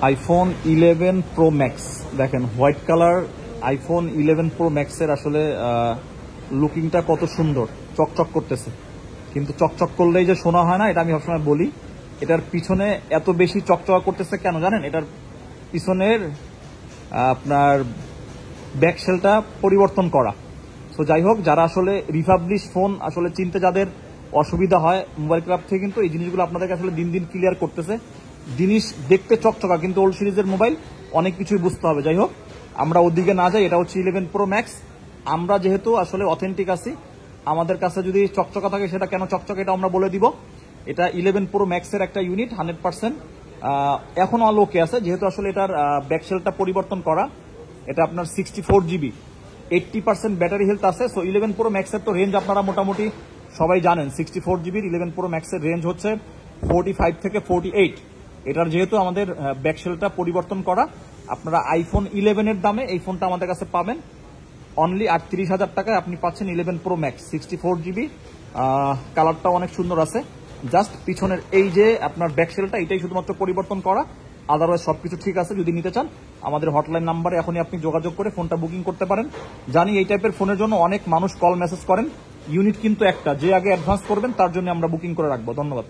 IPhone 11 pro max দেখেন, white colour iPhone 11 pro ম্যাক্সের আসলে লুকিংটা কত সুন্দর, চকচক করতেছে। কিন্তু চকচক করলেই যে শোনা হয় না, এটা আমি সবসময় বলি। এটার পিছনে এত বেশি চকচক করতেছে কেন জানেন? এটার পিছনের আপনার ব্যাকশেলটা পরিবর্তন করা। সো যাই হোক, যারা আসলে রিফাবলিশ ফোন আসলে চিনতে যাদের অসুবিধা হয়, মোবাইল ক্লাব থেকে কিন্তু এই জিনিসগুলো আপনাদেরকে আসলে দিন দিন ক্লিয়ার করতেছে। জিনিস দেখতে চকচকা, কিন্তু ওল্ড সিরিজের মোবাইল অনেক কিছুই বুঝতে হবে। যাই হোক, আমরা ওদিকে না যাই। এটা হচ্ছে 11 প্রো ম্যাক্স। আমরা যেহেতু আসলে অথেন্টিক আছি, আমাদের কাছে যদি চকচকা থাকে সেটা কেন চকচকা এটা আমরা বলে দিব। এটা 11 প্রো ম্যাক্সের একটা ইউনিট, 100% এখন অল ওকে আছে, যেহেতু আসলে এটার ব্যাকশেলটা পরিবর্তন করা। এটা আপনার 64 জিবি, 80% ব্যাটারি হেলথ আছে। সো 11 প্রো ম্যাক্সের তো রেঞ্জ আপনারা মোটামুটি সবাই জানেন। 64 জিবির 11 প্রো ম্যাক্সের রেঞ্জ হচ্ছে 45 থেকে 48। এটার যেহেতু আমাদের ব্যাকশেলটা পরিবর্তন করা, আপনারা আইফোন 11 এর দামে এই ফোনটা আমাদের কাছে পাবেন অনলি 38,000 টাকায়। আপনি পাচ্ছেন 11 প্রো ম্যাক্স 64 জিবি। কালারটাও অনেক সুন্দর আছে। জাস্ট পিছনের এই যে আপনার ব্যাকশেলটা, এটাই শুধুমাত্র পরিবর্তন করা, আদারওয়াইজ সবকিছু ঠিক আছে। যদি নিতে চান আমাদের হটলাইন নাম্বারে এখনই আপনি যোগাযোগ করে ফোনটা বুকিং করতে পারেন। জানি এই টাইপের ফোনের জন্য অনেক মানুষ কল মেসেজ করেন। ইউনিট কিন্তু একটা, যে আগে অ্যাডভান্স করবেন তার জন্য আমরা বুকিং করে রাখবো। ধন্যবাদ।